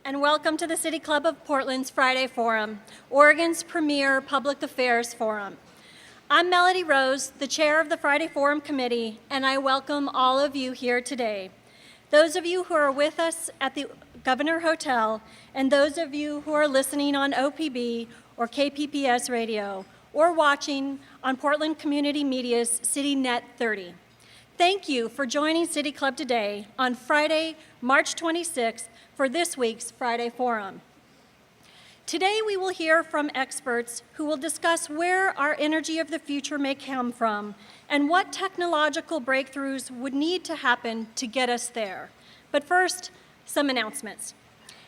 and welcome to the City Club of Portland's Friday Forum, Oregon's premier public affairs forum. I'm Melody Rose, the chair of the Friday Forum Committee, and I welcome all of you here today. Those of you who are with us at the Governor Hotel, and those of you who are listening on OPB or KPPS radio, or watching on Portland Community Media's CityNet 30. Thank you for joining City Club today on Friday, March 26th for this week's Friday Forum. Today we will hear from experts who will discuss where our energy of the future may come from and what technological breakthroughs would need to happen to get us there. But first, some announcements.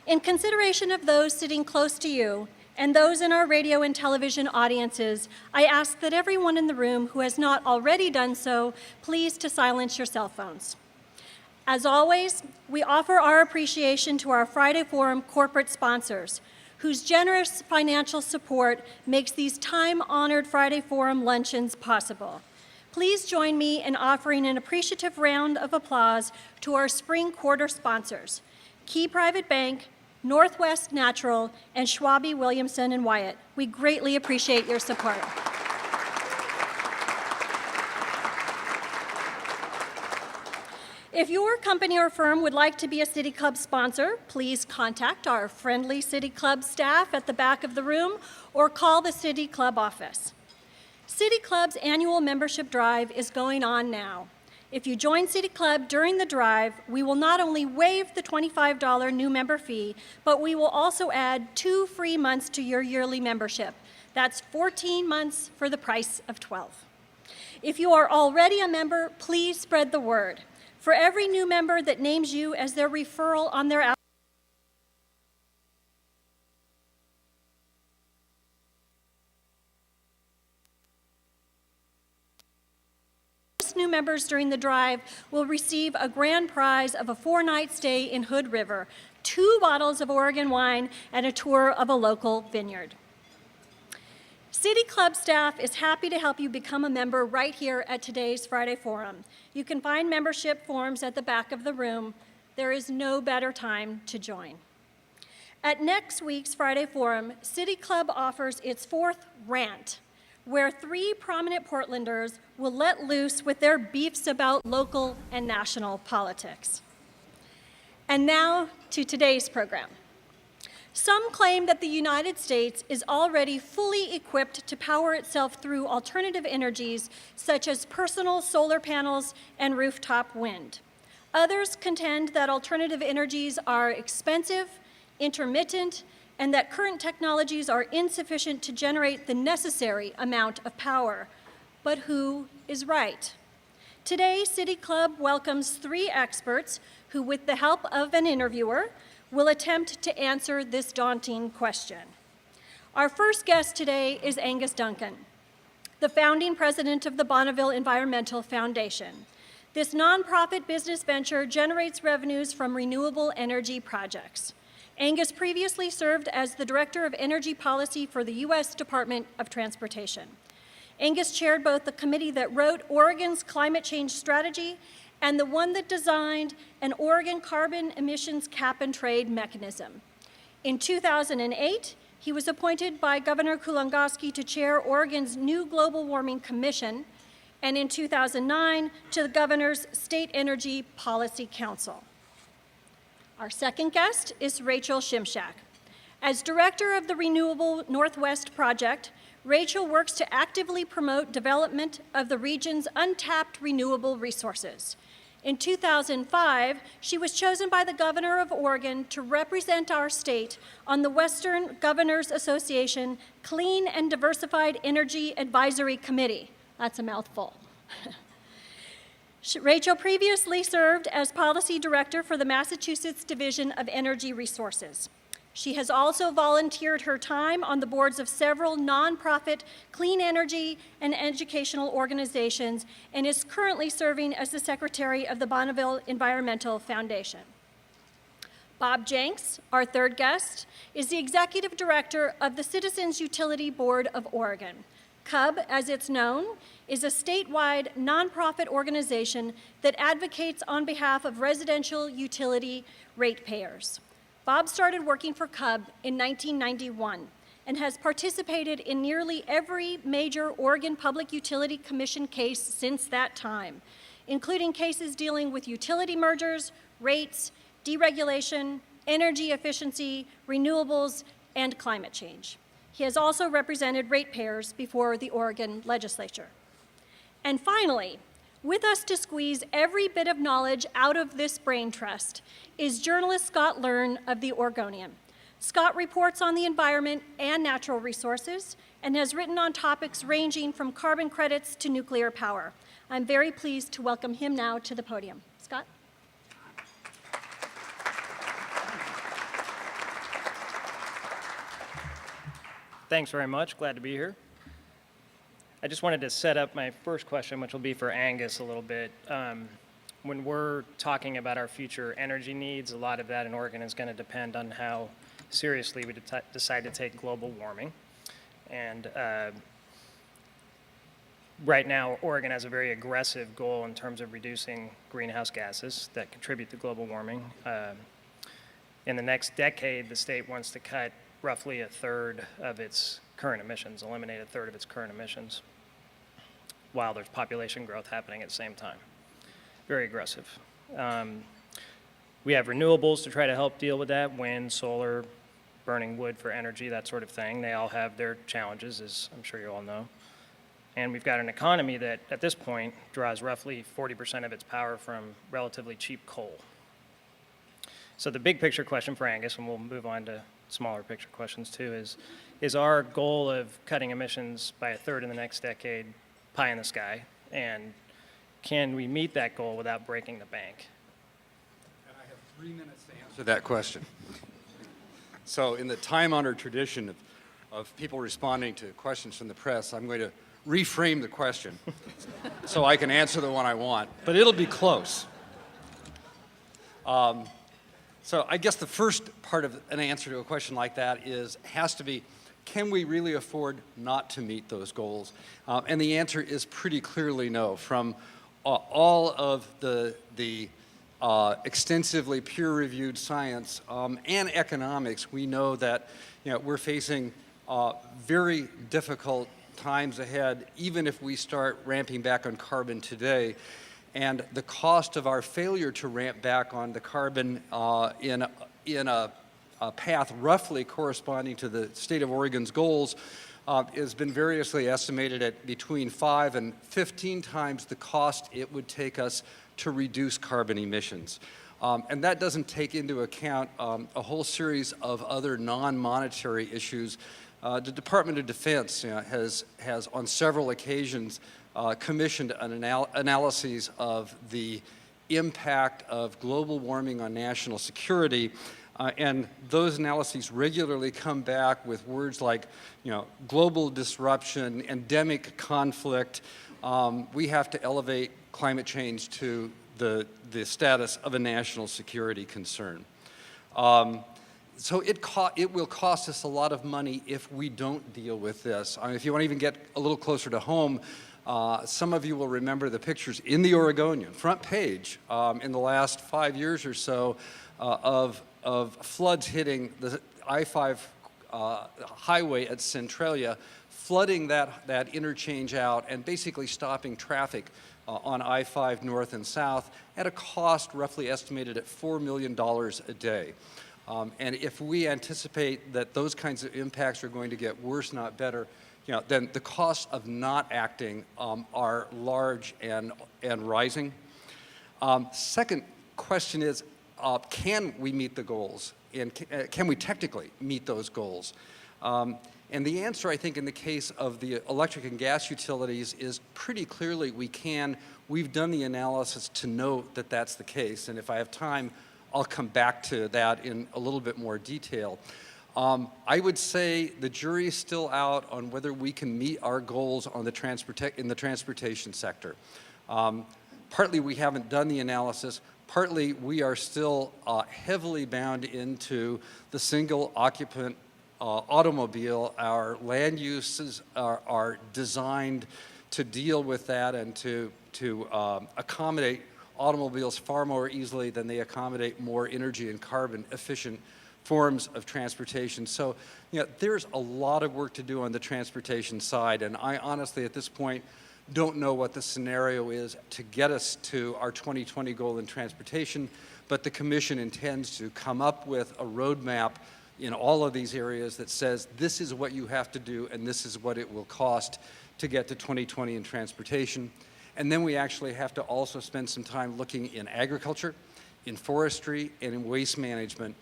In consideration of those sitting close to you and those in our radio and television audiences, I ask that everyone in the room who has not already done so, please to silence your cell phones. As always, we offer our appreciation to our Friday Forum corporate sponsors, whose generous financial support makes these time-honored Friday Forum luncheons possible. Please join me in offering an appreciative round of applause to our spring quarter sponsors, Key Private Bank, Northwest Natural, and Schwabe, Williamson, and Wyatt. We greatly appreciate your support. If your company or firm would like to be a City Club sponsor, please contact our friendly City Club staff at the back of the room or call the City Club office. City Club's annual membership drive is going on now. If you join City Club during the drive, we will not only waive the $25 new member fee, but we will also add 2 free months to your yearly membership. That's 14 months for the price of 12. If you are already a member, please spread the word. For every new member that names you as their referral on their new members during the drive will receive a grand prize of a 4-night stay in Hood River, 2 bottles of Oregon wine, and a tour of a local vineyard. City Club staff is happy to help you become a member right here at today's Friday Forum. You can find membership forms at the back of the room. There is no better time to join. At next week's Friday Forum, City Club offers its 4th rant, where 3 prominent Portlanders will let loose with their beefs about local and national politics. And now to today's program. Some claim that the United States is already fully equipped to power itself through alternative energies such as personal solar panels and rooftop wind. Others contend that alternative energies are expensive, intermittent, and that current technologies are insufficient to generate the necessary amount of power. But who is right? Today, City Club welcomes 3 experts who, with the help of an interviewer, will attempt to answer this daunting question. Our first guest today is Angus Duncan, the founding president of the Bonneville Environmental Foundation. This nonprofit business venture generates revenues from renewable energy projects. Angus previously served as the Director of Energy Policy for the U.S. Department of Transportation. Angus chaired both the committee that wrote Oregon's climate change strategy and the one that designed an Oregon carbon emissions cap and trade mechanism. In 2008, he was appointed by Governor Kulongoski to chair Oregon's new Global Warming Commission, and in 2009 to the Governor's State Energy Policy Council. Our second guest is Rachel Shimshak. As director of the Renewable Northwest Project, Rachel works to actively promote development of the region's untapped renewable resources. In 2005, she was chosen by the Governor of Oregon to represent our state on the Western Governors Association Clean and Diversified Energy Advisory Committee. That's a mouthful. Rachel previously served as policy director for the Massachusetts Division of Energy Resources. She has also volunteered her time on the boards of several nonprofit clean energy and educational organizations and is currently serving as the secretary of the Bonneville Environmental Foundation. Bob Jenks, our third guest, is the executive director of the Citizens Utility Board of Oregon. CUB, as it's known, is a statewide nonprofit organization that advocates on behalf of residential utility ratepayers. Bob started working for CUB in 1991 and has participated in nearly every major Oregon Public Utility Commission case since that time, including cases dealing with utility mergers, rates, deregulation, energy efficiency, renewables, and climate change. He has also represented ratepayers before the Oregon legislature. And finally, with us to squeeze every bit of knowledge out of this brain trust is journalist Scott Learn of the Oregonian. Scott reports on the environment and natural resources and has written on topics ranging from carbon credits to nuclear power. I'm very pleased to welcome him now to the podium. Scott? Thanks very much. Glad to be here. I just wanted to set up my first question, which will be for Angus a little bit. When we're talking about our future energy needs, a lot of that in Oregon is going to depend on how seriously we decide to take global warming. And right now, Oregon has a very aggressive goal in terms of reducing greenhouse gases that contribute to global warming. In the next decade, the state wants to cut roughly a third of its current emissions, eliminate a third of its current emissions, while there's population growth happening at the same time. Very aggressive. We have renewables to try to help deal with that, wind, solar, burning wood for energy, that sort of thing. They all have their challenges, as I'm sure you all know. And we've got an economy that, at this point, draws roughly 40% of its power from relatively cheap coal. So the big picture question for Angus, and we'll move on to smaller picture questions too, is our goal of cutting emissions by a third in the next decade pie in the sky? And can we meet that goal without breaking the bank? And I have 3 minutes to answer that question. So in the time-honored tradition of people responding to questions from the press, I'm going to reframe the question so I can answer the one I want, but it'll be close. So I guess the first part of an answer to a question like that has to be, can we really afford not to meet those goals? And the answer is pretty clearly no. From all of the extensively peer-reviewed science and economics, we know that we're facing very difficult times ahead, even if we start ramping back on carbon today. And the cost of our failure to ramp back on the carbon in a path roughly corresponding to the state of Oregon's goals has been variously estimated at between 5 and 15 times the cost it would take us to reduce carbon emissions. And that doesn't take into account a whole series of other non-monetary issues. The Department of Defense has on several occasions commissioned an analysis of the impact of global warming on national security. And those analyses regularly come back with words like, global disruption, endemic conflict. We have to elevate climate change to the status of a national security concern. So it will cost us a lot of money if we don't deal with this. If you want to even get a little closer to home, some of you will remember the pictures in the Oregonian, front page, in the last 5 years or so, of floods hitting the I-5 highway at Centralia, flooding that interchange out and basically stopping traffic on I-5 north and south at a cost roughly estimated at $4 million a day. And if we anticipate that those kinds of impacts are going to get worse, not better, then the costs of not acting are large and rising. Second question is, can we meet the goals? And can we technically meet those goals? And the answer, I think, in the case of the electric and gas utilities is pretty clearly we can. We've done the analysis to know that that's the case. And if I have time, I'll come back to that in a little bit more detail. I would say the jury is still out on whether we can meet our goals on in the transportation sector. Partly we haven't done the analysis. Partly we are still heavily bound into the single occupant automobile. Our land uses are designed to deal with that and to accommodate automobiles far more easily than they accommodate more energy and carbon efficient forms of transportation. So, there's a lot of work to do on the transportation side, and I honestly, at this point, don't know what the scenario is to get us to our 2020 goal in transportation, but the Commission intends to come up with a roadmap in all of these areas that says this is what you have to do and this is what it will cost to get to 2020 in transportation. And then we actually have to also spend some time looking in agriculture, in forestry, and in waste management.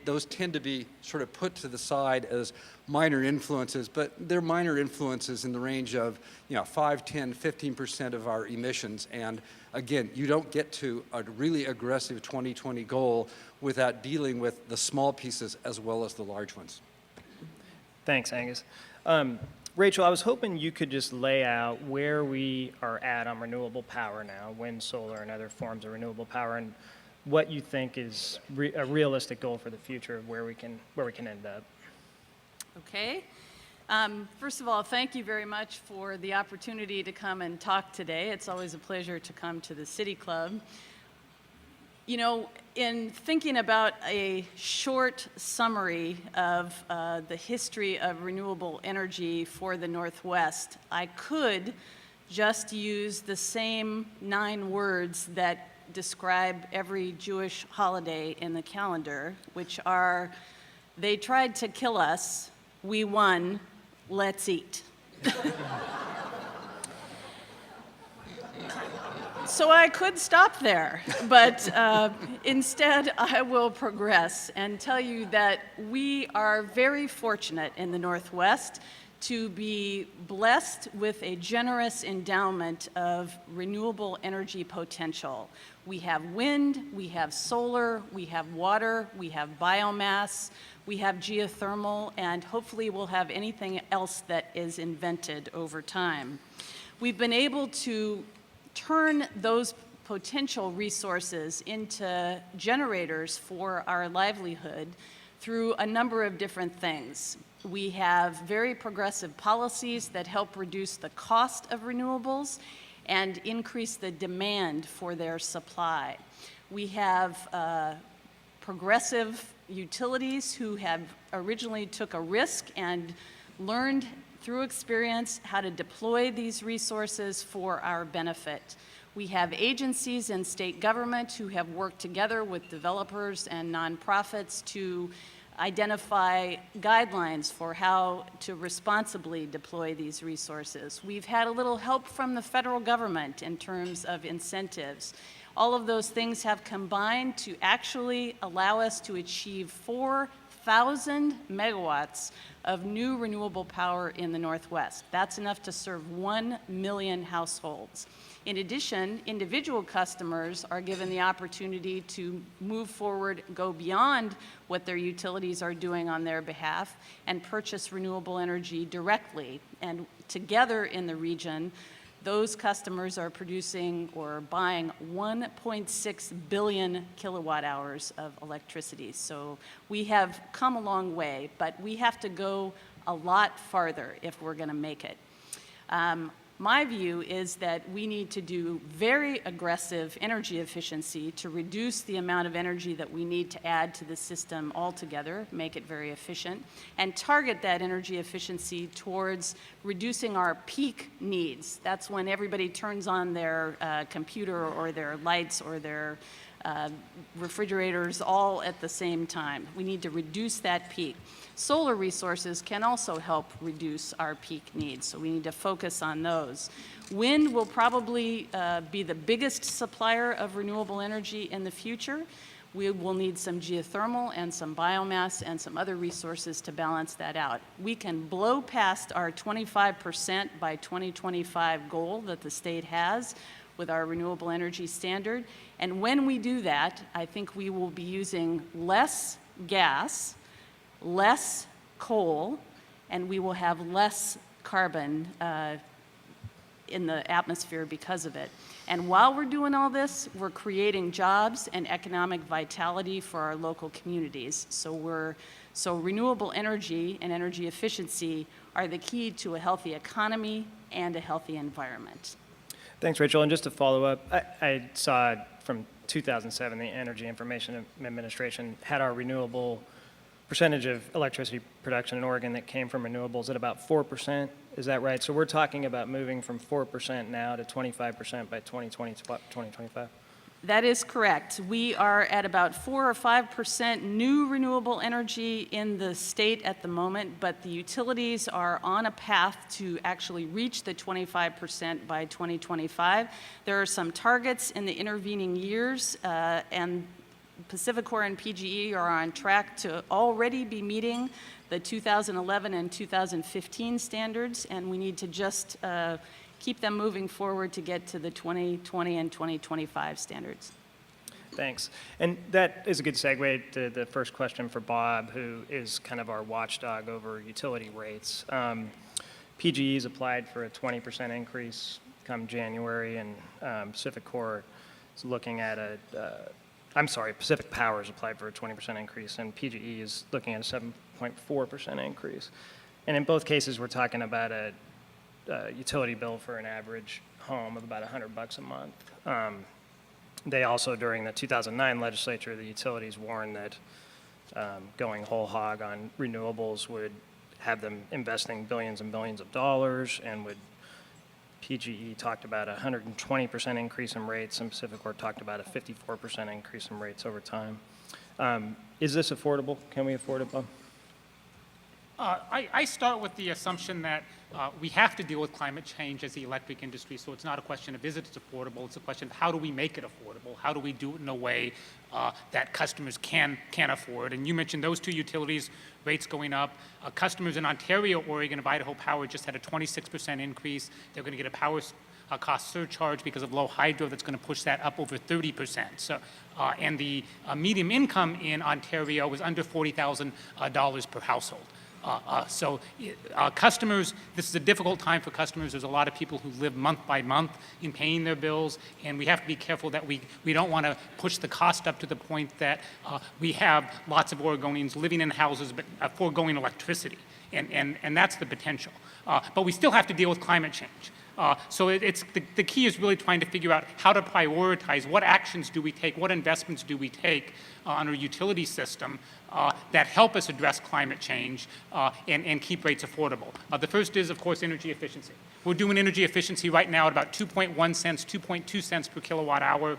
Those tend to be sort of put to the side as minor influences, but they're minor influences in the range of 5, 10, 15% of our emissions. And again, you don't get to a really aggressive 2020 goal without dealing with the small pieces as well as the large ones. Thanks, Angus. Rachel, I was hoping you could just lay out where we are at on renewable power now, wind, solar, and other forms of renewable power, and what you think is a realistic goal for the future of where we can end up. Okay. First of all, thank you very much for the opportunity to come and talk today. It's always a pleasure to come to the City Club. In thinking about a short summary of the history of renewable energy for the Northwest, I could just use the same 9 words that describe every Jewish holiday in the calendar, which are, they tried to kill us, we won, let's eat. So I could stop there, but instead I will progress and tell you that we are very fortunate in the Northwest to be blessed with a generous endowment of renewable energy potential. We have wind, we have solar, we have water, we have biomass, we have geothermal, and hopefully we'll have anything else that is invented over time. We've been able to turn those potential resources into generators for our livelihood through a number of different things. We have very progressive policies that help reduce the cost of renewables and increase the demand for their supply. We have progressive utilities who have originally took a risk and learned through experience how to deploy these resources for our benefit. We have agencies and state government who have worked together with developers and nonprofits to identify guidelines for how to responsibly deploy these resources. We've had a little help from the federal government in terms of incentives. All of those things have combined to actually allow us to achieve 4,000 megawatts of new renewable power in the Northwest. That's enough to serve 1 million households. In addition, individual customers are given the opportunity to move forward, go beyond what their utilities are doing on their behalf, and purchase renewable energy directly. And together in the region, those customers are producing or buying 1.6 billion kilowatt hours of electricity. So we have come a long way, but we have to go a lot farther if we're going to make it. My view is that we need to do very aggressive energy efficiency to reduce the amount of energy that we need to add to the system altogether, make it very efficient, and target that energy efficiency towards reducing our peak needs. That's when everybody turns on their computer or their lights or their refrigerators all at the same time. We need to reduce that peak. Solar resources can also help reduce our peak needs, so we need to focus on those. Wind will probably be the biggest supplier of renewable energy in the future. We will need some geothermal and some biomass and some other resources to balance that out. We can blow past our 25% by 2025 goal that the state has with our renewable energy standard. And when we do that, I think we will be using less gas, less coal, and we will have less carbon in the atmosphere because of it. And while we're doing all this, we're creating jobs and economic vitality for our local communities. So renewable energy and energy efficiency are the key to a healthy economy and a healthy environment. Thanks, Rachel. And just to follow up, I saw from 2007, the Energy Information Administration had our renewable percentage of electricity production in Oregon that came from renewables at about 4%. Is that right? So we're talking about moving from 4% now to 25% by 2025? That is correct. We are at about 4 or 5% new renewable energy in the state at the moment, but the utilities are on a path to actually reach the 25% by 2025. There are some targets in the intervening years, and PacifiCorp and PGE are on track to already be meeting the 2011 and 2015 standards, and we need to just keep them moving forward to get to the 2020 and 2025 standards. Thanks. And that is a good segue to the first question for Bob, who is kind of our watchdog over utility rates. PGE's applied for a 20% increase come January, and PacifiCorp is looking at Pacific Power's applied for a 20% increase, and PGE is looking at a 7.4% increase. And in both cases, we're talking about a utility bill for an average home of about $100 a month. They also, during the 2009 legislature, the utilities warned that going whole hog on renewables would have them investing billions and billions of dollars, and PGE talked about a 120% increase in rates, and PacifiCorp talked about a 54% increase in rates over time. Is this affordable? Can we afford it, Bob? I start with the assumption that we have to deal with climate change as the electric industry, so it's not a question of is it affordable, it's a question of how do we make it affordable, how do we do it in a way that customers can afford. And you mentioned those two utilities, rates going up. Customers in Ontario, Oregon, and Idaho Power just had a 26% increase. They're going to get a power cost surcharge because of low hydro that's going to push that up over 30%. So, and the median income in Ontario was under $40,000 per household. Customers, this is a difficult time for customers. There's a lot of people who live month by month in paying their bills, and we have to be careful that we don't want to push the cost up to the point that we have lots of Oregonians living in houses but foregoing electricity, and that's the potential. But we still have to deal with climate change. So the key is really trying to figure out how to prioritize what actions do we take, what investments do we take on our utility system that help us address climate change and keep rates affordable. The first is, of course, energy efficiency. We're doing energy efficiency right now at about 2.1 cents, 2.2 cents per kilowatt hour.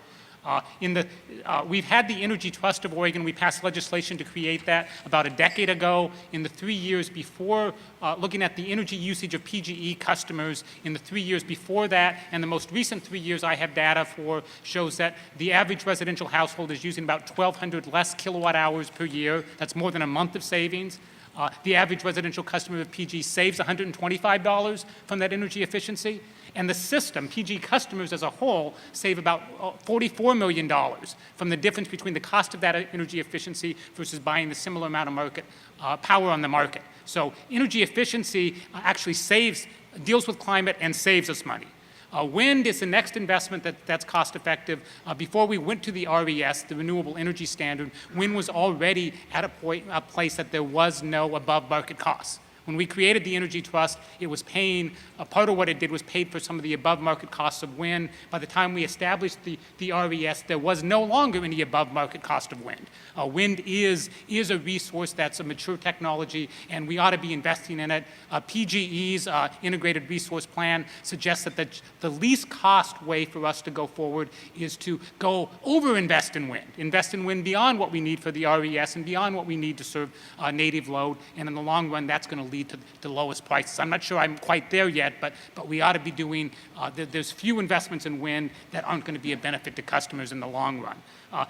We've had the Energy Trust of Oregon. We passed legislation to create that about a decade ago. In the 3 years before, looking at the energy usage of PGE customers in the 3 years before that, and the most recent 3 years I have data for, shows that the average residential household is using about 1,200 less kilowatt hours per year. That's more than a month of savings. The average residential customer of PG saves $125 from that energy efficiency. And the system, PG customers as a whole, save about $44 million from the difference between the cost of that energy efficiency versus buying the similar amount of market power on the market. So energy efficiency actually deals with climate and saves us money. Wind is the next investment that's cost effective. Before we went to the RES, the Renewable Energy Standard, wind was already at a place that there was no above market costs. When we created the Energy Trust, it was paying, part of what it did was paid for some of the above market costs of wind. By the time we established the RES, there was no longer any above market cost of wind. Wind is a resource that's a mature technology, and we ought to be investing in it. PGE's integrated resource plan suggests that the least cost way for us to go forward is to go over-invest in wind beyond what we need for the RES and beyond what we need to serve native load, and in the long run, that's going to lead to the lowest prices. I'm not sure I'm quite there yet, but we ought to be doing, there's few investments in wind that aren't going to be a benefit to customers in the long run.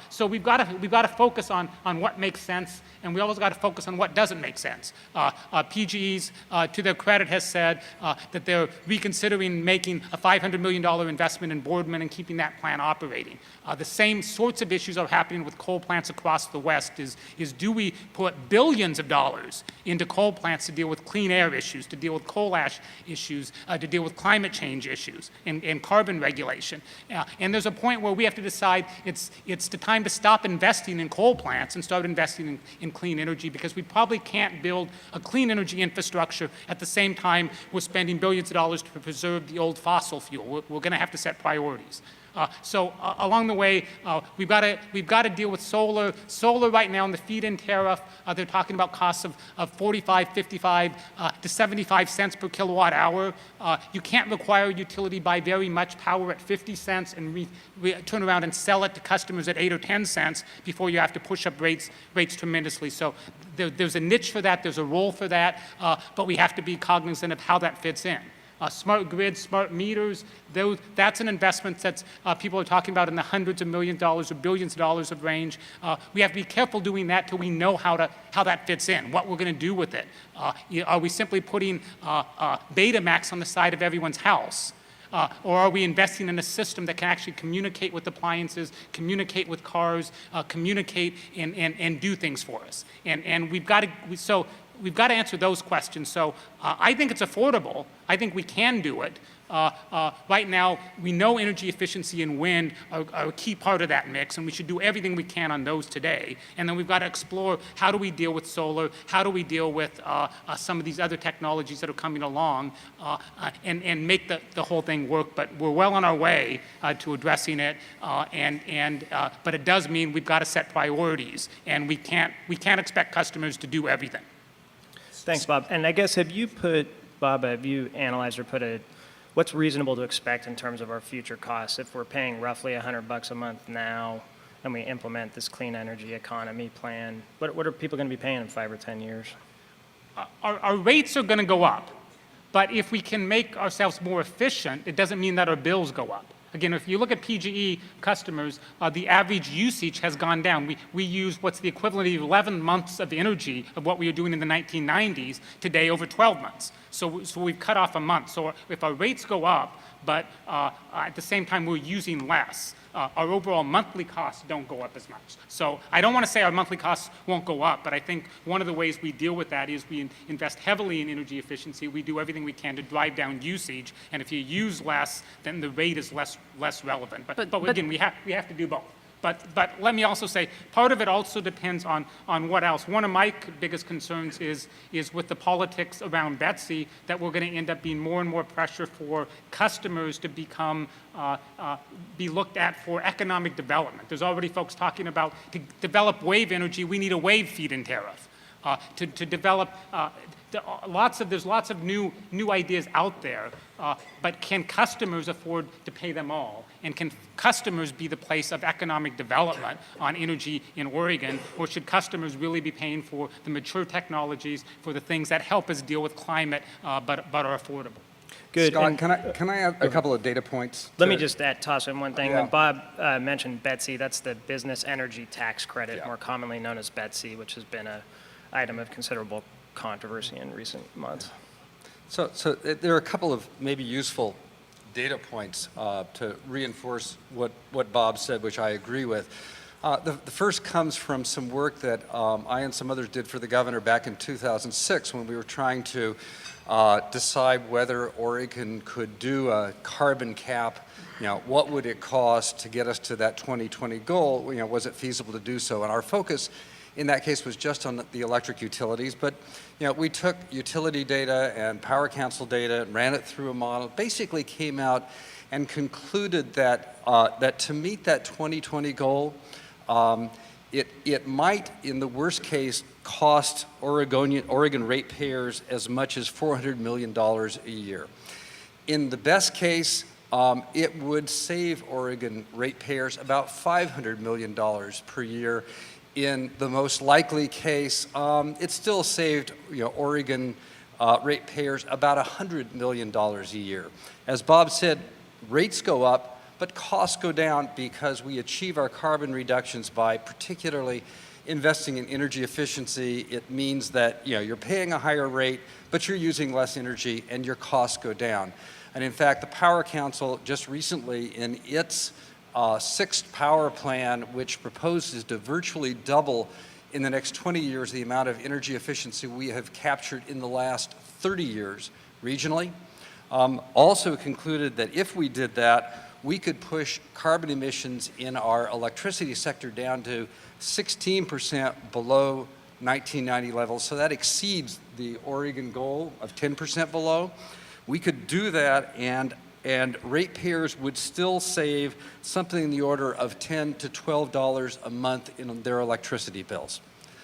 So we've got to focus on what makes sense, and we always got to focus on what doesn't make sense. PGE's, to their credit, has said that they're reconsidering making a $500 million investment in Boardman and keeping that plant operating. The same sorts of issues are happening with coal plants across the West. Is do we put billions of dollars into coal plants to deal with clean air issues, to deal with coal ash issues, to deal with climate change issues and carbon regulation? And there's a point where we have to decide it's the time to stop investing in coal plants and start investing in clean energy, because we probably can't build a clean energy infrastructure at the same time we're spending billions of dollars to preserve the old fossil fuel. We're going to have to set priorities. Along the way, we've got to deal with solar. Solar right now in the feed-in tariff, they're talking about costs of 45, 55 to 75 cents per kilowatt hour. You can't require a utility buy very much power at 50 cents and turn around and sell it to customers at 8 or 10 cents before you have to push up rates tremendously. So there's a niche for that, there's a role for that, but we have to be cognizant of how that fits in. Smart grids, smart meters, that's an investment that people are talking about in the hundreds of millions of dollars or billions of dollars of range. We have to be careful doing that till we know how that fits in, what we're going to do with it. Are we simply putting Betamax on the side of everyone's house? Or are we investing in a system that can actually communicate with appliances, communicate with cars, communicate and do things for us? And we've got to answer those questions. So I think it's affordable. I think we can do it. Right now, we know energy efficiency and wind are a key part of that mix, and we should do everything we can on those today. And then we've got to explore how do we deal with solar, how do we deal with some of these other technologies that are coming along, and make the whole thing work. But we're well on our way to addressing it, but it does mean we've got to set priorities, and we can't expect customers to do everything. Thanks, Bob. And I guess have you analyzed or what's reasonable to expect in terms of our future costs if we're paying roughly $100 a month now and we implement this clean energy economy plan? What are people going to be paying in 5 or 10 years? Our rates are going to go up, but if we can make ourselves more efficient, it doesn't mean that our bills go up. Again, if you look at PGE customers, the average usage has gone down. We use what's the equivalent of 11 months of energy of what we were doing in the 1990s today over 12 months. So we've cut off a month. So if our rates go up, but at the same time we're using less, our overall monthly costs don't go up as much. So I don't want to say our monthly costs won't go up, but I think one of the ways we deal with that is we invest heavily in energy efficiency. We do everything we can to drive down usage, and if you use less, then the rate is less relevant. But again, we have to do both. But let me also say, part of it also depends on what else. One of my biggest concerns is with the politics around Betsy, that we're going to end up being more and more pressure for customers to be looked at for economic development. There's already folks talking about, to develop wave energy, we need a wave feed-in tariff. To develop, there's lots of new ideas out there, but can customers afford to pay them all? And can customers be the place of economic development on energy in Oregon? Or should customers really be paying for the mature technologies, for the things that help us deal with climate, but are affordable? Good. Scott, can I add a couple of data points? Let me just toss in one thing. Yeah. When Bob mentioned Betsy, that's the Business Energy Tax Credit, Yeah. more commonly known as Betsy, which has been an item of considerable controversy in recent months. So there are a couple of maybe useful data points to reinforce what Bob said, which I agree with. The first comes from some work that I and some others did for the governor back in 2006 when we were trying to decide whether Oregon could do a carbon cap. What would it cost to get us to that 2020 goal? Was it feasible to do so? And our focus in that case was just on the electric utilities, but we took utility data and power council data and ran it through a model, basically came out and concluded that that to meet that 2020 goal, it might, in the worst case, cost Oregon ratepayers as much as $400 million a year. In the best case, it would save Oregon ratepayers about $500 million per year. In the most likely case, it still saved Oregon ratepayers about $100 million a year. As Bob said, rates go up, but costs go down because we achieve our carbon reductions by particularly investing in energy efficiency. It means that you're paying a higher rate, but you're using less energy and your costs go down. And in fact, the Power Council just recently in its sixth power plan, which proposes to virtually double in the next 20 years the amount of energy efficiency we have captured in the last 30 years regionally, also concluded that if we did that, we could push carbon emissions in our electricity sector down to 16% below 1990 levels. So that exceeds the Oregon goal of 10% below. We could do that and and ratepayers would still save something in the order of $10 to $12 a month in their electricity bills.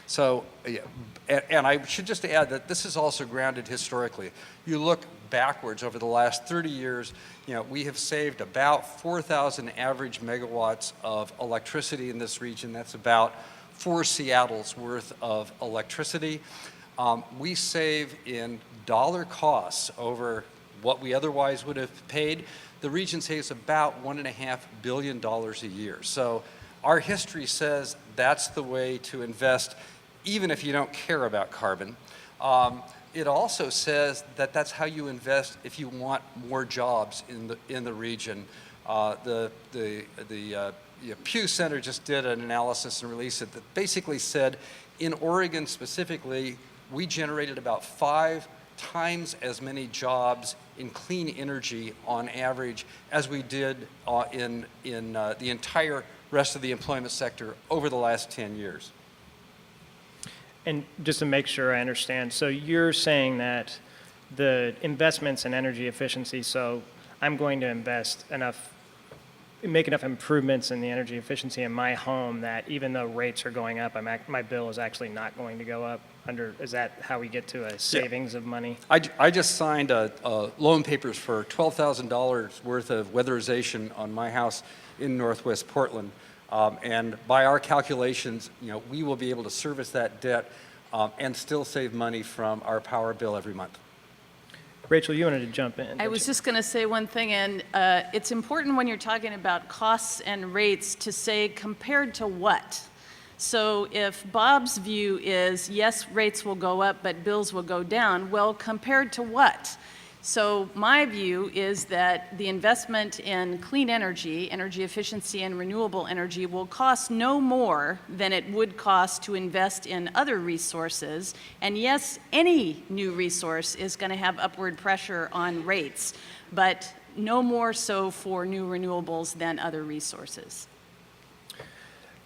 So, yeah, and I should just add that this is also grounded historically. You look backwards over the last 30 years, we have saved about 4,000 average megawatts of electricity in this region. That's about 4 Seattle's worth of electricity. We save in dollar costs over what we otherwise would have paid. The region saves about $1.5 billion a year. So our history says that's the way to invest, even if you don't care about carbon. It also says that that's how you invest if you want more jobs in the region. The Pew Center just did an analysis and released it that basically said in Oregon specifically, we generated about 5 times as many jobs in clean energy on average as we did in the entire rest of the employment sector over the last 10 years. And just to make sure I understand, so you're saying that the investments in energy efficiency, so I'm going to make enough improvements in the energy efficiency in my home that even though rates are going up, my bill is actually not going to go up? Is that how we get to a savings of money? I just signed loan papers for $12,000 worth of weatherization on my house in Northwest Portland. And by our calculations, we will be able to service that debt and still save money from our power bill every month. Rachel, you wanted to jump in. I was just going to say one thing, and it's important when you're talking about costs and rates to say compared to what. So if Bob's view is, yes, rates will go up, but bills will go down, well, compared to what? So my view is that the investment in clean energy, energy efficiency, and renewable energy will cost no more than it would cost to invest in other resources. And yes, any new resource is going to have upward pressure on rates, but no more so for new renewables than other resources.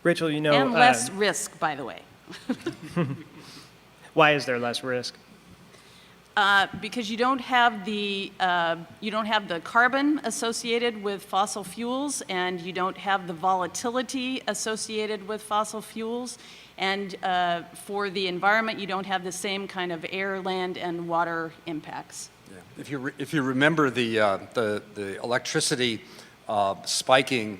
Rachel, and less risk, by the way. Why is there less risk? Because you don't have the carbon associated with fossil fuels, and you don't have the volatility associated with fossil fuels, and for the environment, you don't have the same kind of air, land, and water impacts. Yeah. If you remember the electricity spiking,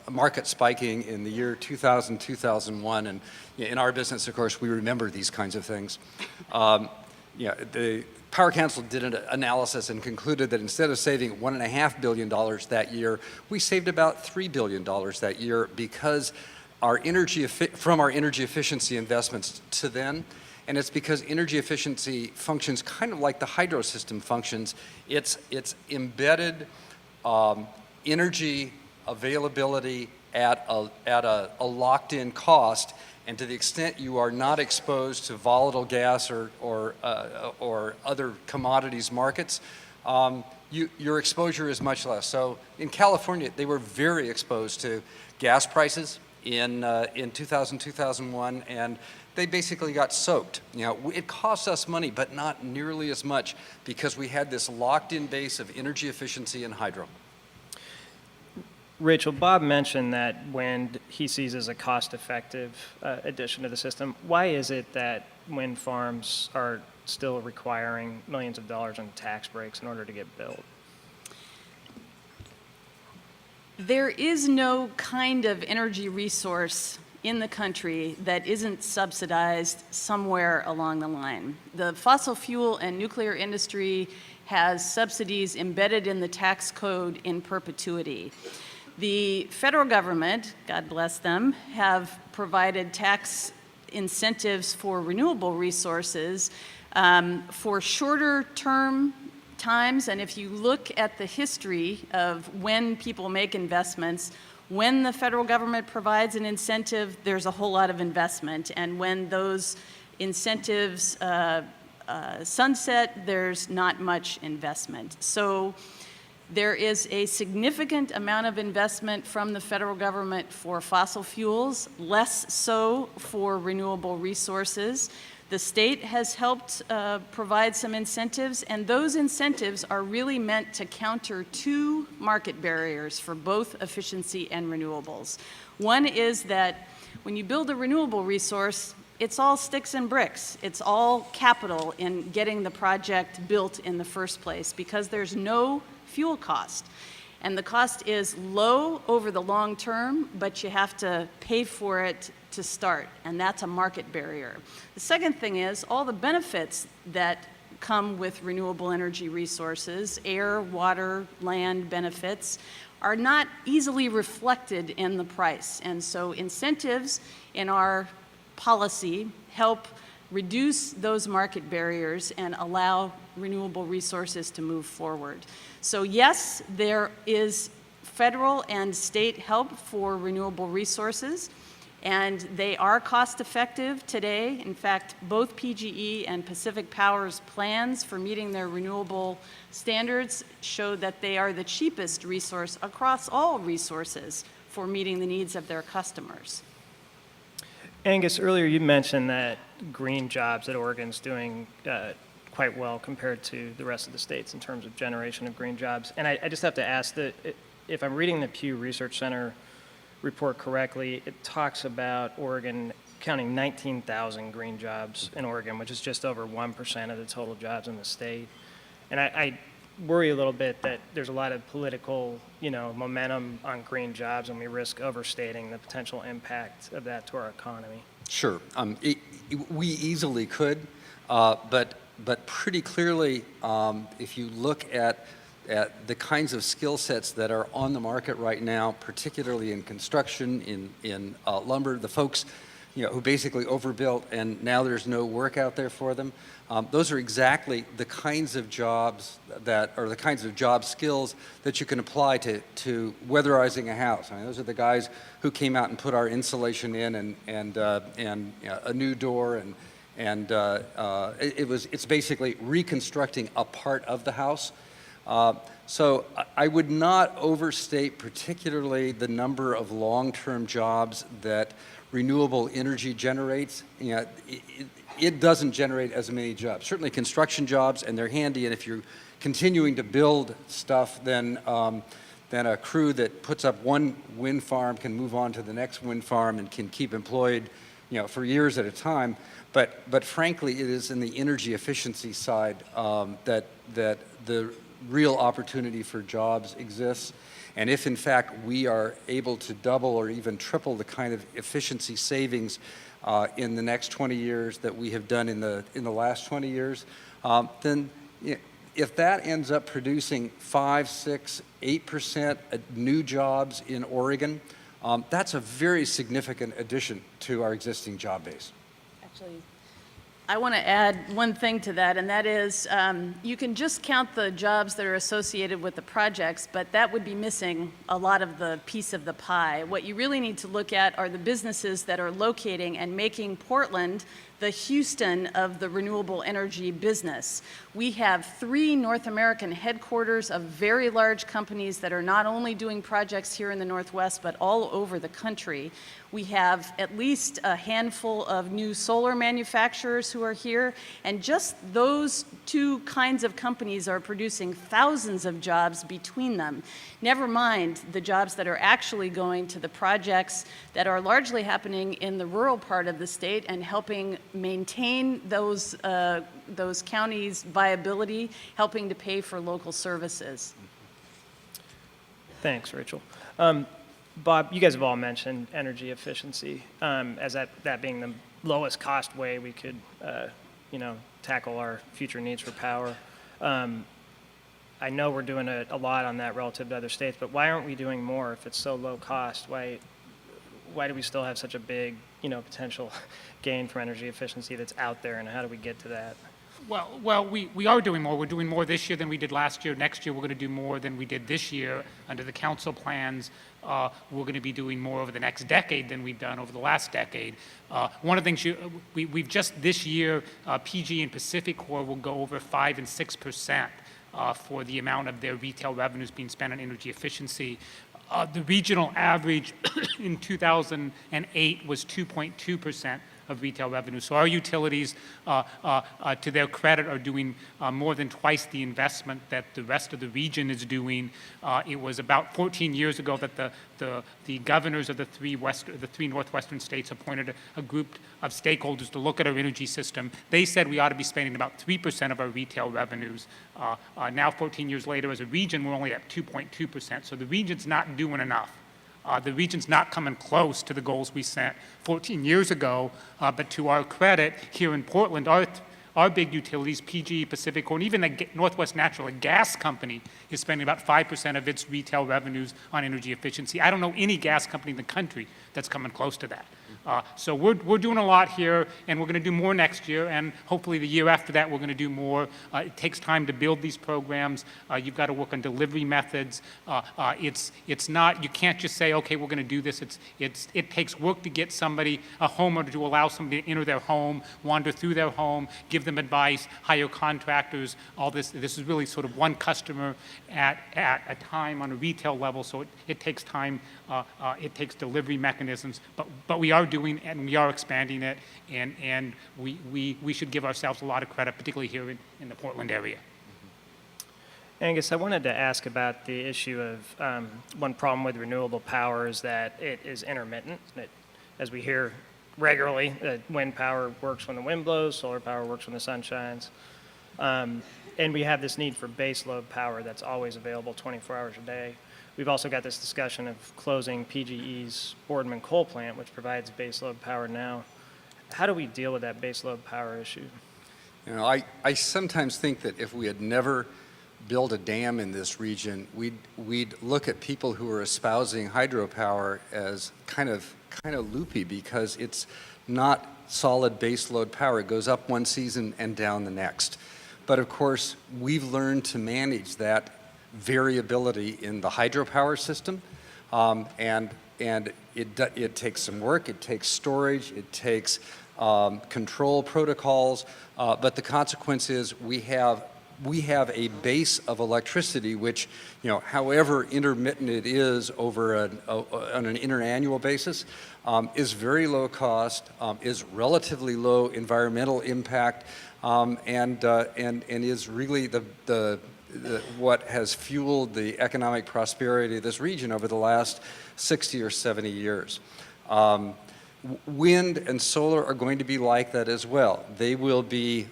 market spiking in the year 2000, 2001, and in our business, of course, we remember these kinds of things. The Power Council did an analysis and concluded that instead of saving $1.5 billion that year, we saved about $3 billion that year because from our energy efficiency investments to then. And it's because energy efficiency functions kind of like the hydro system functions. It's embedded energy availability at a locked-in cost, and to the extent you are not exposed to volatile gas or other commodities markets, your exposure is much less. So in California, they were very exposed to gas prices in 2000, 2001, and they basically got soaked. It costs us money, but not nearly as much because we had this locked-in base of energy efficiency and hydro. Rachel, Bob mentioned that wind he sees as a cost-effective addition to the system. Why is it that wind farms are still requiring millions of dollars in tax breaks in order to get built? There is no kind of energy resource in the country that isn't subsidized somewhere along the line. The fossil fuel and nuclear industry has subsidies embedded in the tax code in perpetuity. The federal government, God bless them, have provided tax incentives for renewable resources for shorter term times. And if you look at the history of when people make investments, when the federal government provides an incentive, there's a whole lot of investment. And when those incentives sunset, there's not much investment. So there is a significant amount of investment from the federal government for fossil fuels, less so for renewable resources. The state has helped provide some incentives, and those incentives are really meant to counter two market barriers for both efficiency and renewables. One is that when you build a renewable resource, it's all sticks and bricks. It's all capital in getting the project built in the first place because there's no fuel cost. And the cost is low over the long term, but you have to pay for it to start, and that's a market barrier. The second thing is all the benefits that come with renewable energy resources, air, water, land benefits, are not easily reflected in the price. And so incentives in our policy help reduce those market barriers and allow renewable resources to move forward. So yes, there is federal and state help for renewable resources, and they are cost effective today. In fact, both PGE and Pacific Power's plans for meeting their renewable standards show that they are the cheapest resource across all resources for meeting the needs of their customers. Angus, earlier you mentioned that green jobs that Oregon's doing quite well compared to the rest of the states in terms of generation of green jobs. And I just have to ask that if I'm reading the Pew Research Center report correctly, it talks about Oregon counting 19,000 green jobs in Oregon, which is just over 1% of the total jobs in the state. And I worry a little bit that there's a lot of political, momentum on green jobs, and we risk overstating the potential impact of that to our economy. Sure. We easily could, but pretty clearly, if you look at the kinds of skill sets that are on the market right now, particularly in construction, in lumber, the folks who basically overbuilt and now there's no work out there for them, those are exactly the kinds of jobs the kinds of job skills that you can apply to weatherizing a house. I mean, those are the guys who came out and put our insulation in and a new door and it's basically reconstructing a part of the house. So I would not overstate particularly the number of long-term jobs that renewable energy generates. It doesn't generate as many jobs. Certainly construction jobs, and they're handy, and if you're continuing to build stuff, then a crew that puts up one wind farm can move on to the next wind farm and can keep employed for years at a time. But frankly, it is in the energy efficiency side that the real opportunity for jobs exists. And if in fact we are able to double or even triple the kind of efficiency savings in the next 20 years that we have done in the last 20 years, then if that ends up producing 5, 6, 8% new jobs in Oregon, that's a very significant addition to our existing job base. Actually, I want to add one thing to that, and that is you can just count the jobs that are associated with the projects, but that would be missing a lot of the piece of the pie. What you really need to look at are the businesses that are locating and making Portland the Houston of the renewable energy business. We have 3 North American headquarters of very large companies that are not only doing projects here in the Northwest, but all over the country. We have at least a handful of new solar manufacturers who are here, and just those 2 kinds of companies are producing thousands of jobs between them. Never mind the jobs that are actually going to the projects that are largely happening in the rural part of the state and helping maintain those counties' viability, helping to pay for local services. Thanks, Rachel. Bob, you guys have all mentioned energy efficiency as that being the lowest cost way we could, tackle our future needs for power. I know we're doing a lot on that relative to other states, but why aren't we doing more if it's so low cost? Why do we still have such a big, potential gain from energy efficiency that's out there, and how do we get to that? Well, we are doing more. We're doing more this year than we did last year. Next year, we're going to do more than we did this year. Under the council plans, we're going to be doing more over the next decade than we've done over the last decade. One of the things we've just this year, PG and Pacific Corps will go over 5 and 6% for the amount of their retail revenues being spent on energy efficiency. The regional average in 2008 was 2.2% of retail revenue. So our utilities, to their credit, are doing more than twice the investment that the rest of the region is doing. It was about 14 years ago that the governors of the three northwestern states appointed a group of stakeholders to look at our energy system. They said we ought to be spending about 3% of our retail revenues. Now, 14 years later, as a region, we're only at 2.2%. So the region's not doing enough. The region's not coming close to the goals we set 14 years ago, but to our credit, here in Portland, our big utilities, PGE, Pacific, and even the Northwest Natural, a gas company, is spending about 5% of its retail revenues on energy efficiency. I don't know any gas company in the country that's coming close to that. So we're doing a lot here, and we're going to do more next year, and hopefully the year after that we're going to do more. It takes time to build these programs. You've got to work on delivery methods. It's not, you can't just say, okay, we're going to do this. It takes work to get somebody, a homeowner, to allow somebody to enter their home, wander through their home, give them advice, hire contractors, all this. This is really sort of one customer at a time on a retail level, so it takes time. It takes delivery mechanisms, but we are doing, and we are expanding it, and we should give ourselves a lot of credit, particularly here in the Portland area. Angus, I wanted to ask about the issue of one problem with renewable power is that it is intermittent. As we hear regularly, wind power works when the wind blows, solar power works when the sun shines. And we have this need for base load power that's always available 24 hours a day. We've also got this discussion of closing PGE's Boardman coal plant, which provides base load power now. How do we deal with that base load power issue? You know, I sometimes think that if we had never built a dam in this region, we'd look at people who are espousing hydropower as kind of loopy, because it's not solid base load power. It goes up one season and down the next. But of course, we've learned to manage that variability in the hydropower system, and it takes some work, it takes storage, it takes control protocols, but the consequence is we have a base of electricity which, you know, however intermittent it is over on an interannual basis, is very low cost, is relatively low environmental impact, and is really what has fueled the economic prosperity of this region over the last 60 or 70 years. Wind and solar are going to be like that as well. They will be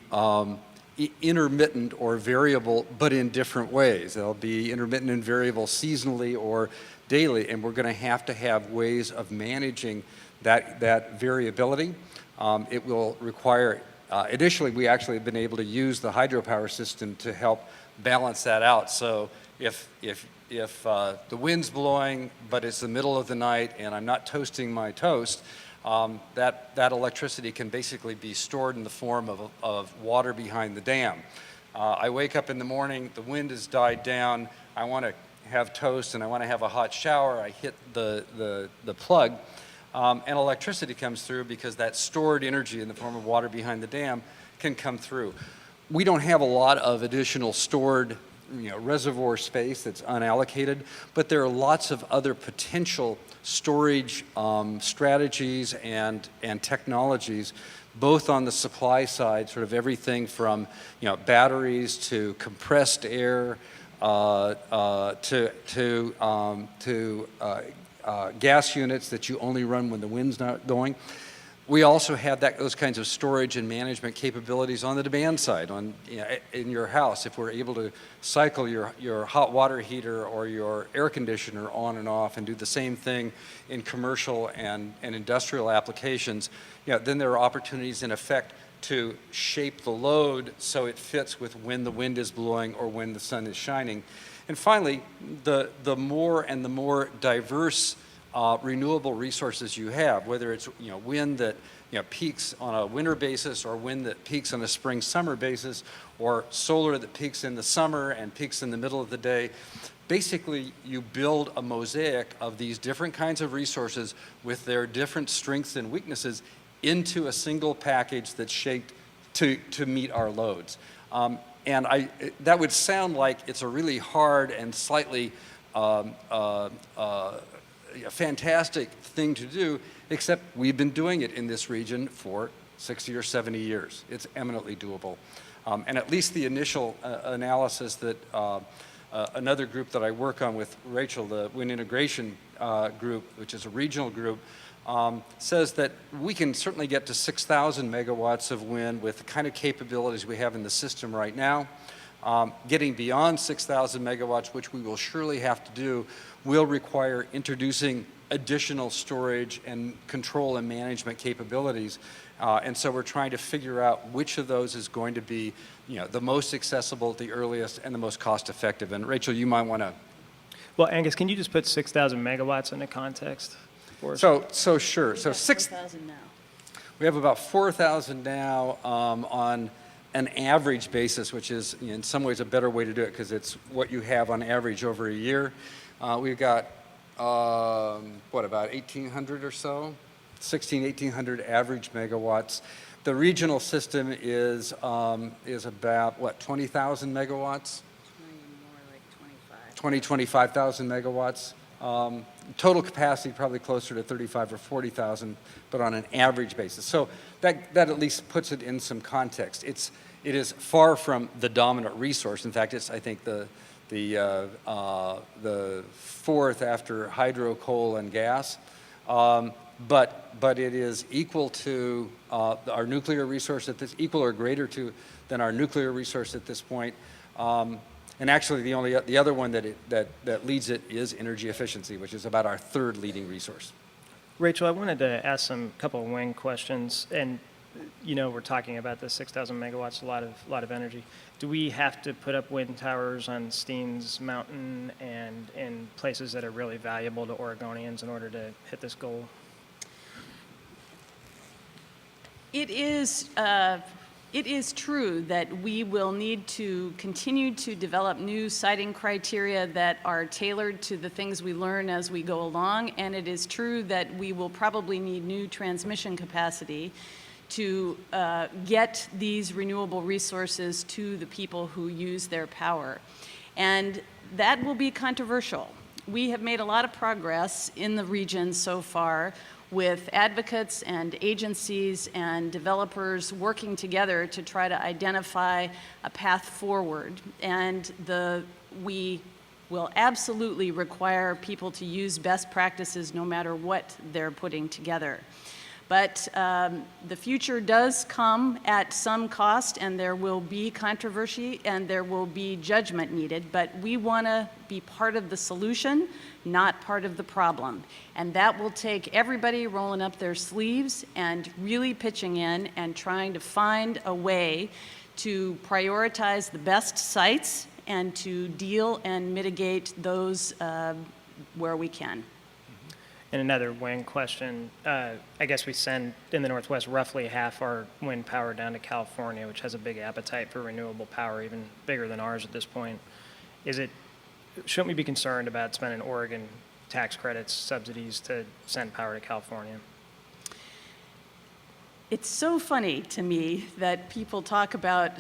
intermittent or variable, but in different ways. They'll be intermittent and variable seasonally or daily, and we're going to have ways of managing that variability. It will require, initially we actually have been able to use the hydropower system to help balance that out. So if the wind's blowing, but it's the middle of the night and I'm not toasting my toast, that electricity can basically be stored in the form of water behind the dam. I wake up in the morning, the wind has died down, I want to have toast and I want to have a hot shower, I hit the plug, and electricity comes through because that stored energy in the form of water behind the dam can come through. We don't have a lot of additional stored, you know, reservoir space that's unallocated, but there are lots of other potential storage strategies and technologies, both on the supply side, sort of everything from, you know, batteries to compressed air to gas units that you only run when the wind's not going. We also have those kinds of storage and management capabilities on the demand side, in your house. If we're able to cycle your hot water heater or your air conditioner on and off and do the same thing in commercial and industrial applications, then there are opportunities in effect to shape the load so it fits with when the wind is blowing or when the sun is shining. And finally, the more diverse renewable resources you have, whether it's wind that peaks on a winter basis or wind that peaks on a spring-summer basis, or solar that peaks in the summer and peaks in the middle of the day. Basically, you build a mosaic of these different kinds of resources with their different strengths and weaknesses into a single package that's shaped to meet our loads. And that would sound like it's a really hard and slightly a fantastic thing to do, except we've been doing it in this region for 60 or 70 years. It's eminently doable. And at least the initial analysis that another group that I work on with Rachel, the Wind Integration Group, which is a regional group, says that we can certainly get to 6,000 megawatts of wind with the kind of capabilities we have in the system right now. Getting beyond 6,000 megawatts, which we will surely have to do, will require introducing additional storage and control and management capabilities. And so we're trying to figure out which of those is going to be, the most accessible, the earliest, and the most cost-effective. And Rachel, you might want to. Well, Angus, can you just put 6,000 megawatts into context for us? So sure. So 4,000 now. we have about 4,000 now on an average basis, which is in some ways a better way to do it because it's what you have on average over a year. We've got, about 1,800 or so? 1,800 average megawatts. The regional system is about, 20,000 megawatts? More like 25,000 megawatts. Total capacity probably closer to 35 or 40,000, but on an average basis. So that at least puts it in some context. It is far from the dominant resource. In fact, it's, I think, the fourth after hydro, coal, and gas. But it is equal to our nuclear resource equal or greater than our nuclear resource at this point. And actually, the other one that leads it is energy efficiency, which is about our third leading resource. Rachel, I wanted to ask a couple of wind questions, and we're talking about the 6,000 megawatts, a lot of energy. Do we have to put up wind towers on Steens Mountain and in places that are really valuable to Oregonians in order to hit this goal? It is true that we will need to continue to develop new siting criteria that are tailored to the things we learn as we go along, and it is true that we will probably need new transmission capacity to get these renewable resources to the people who use their power. And that will be controversial. We have made a lot of progress in the region so far with advocates and agencies and developers working together to try to identify a path forward. And we will absolutely require people to use best practices no matter what they're putting together. But the future does come at some cost, and there will be controversy and there will be judgment needed, but we want to be part of the solution, not part of the problem. And that will take everybody rolling up their sleeves and really pitching in and trying to find a way to prioritize the best sites and to deal and mitigate those where we can. And another wind question, I guess we send in the Northwest roughly half our wind power down to California, which has a big appetite for renewable power, even bigger than ours at this point. Shouldn't we be concerned about spending Oregon tax credits, subsidies to send power to California? It's so funny to me that people talk about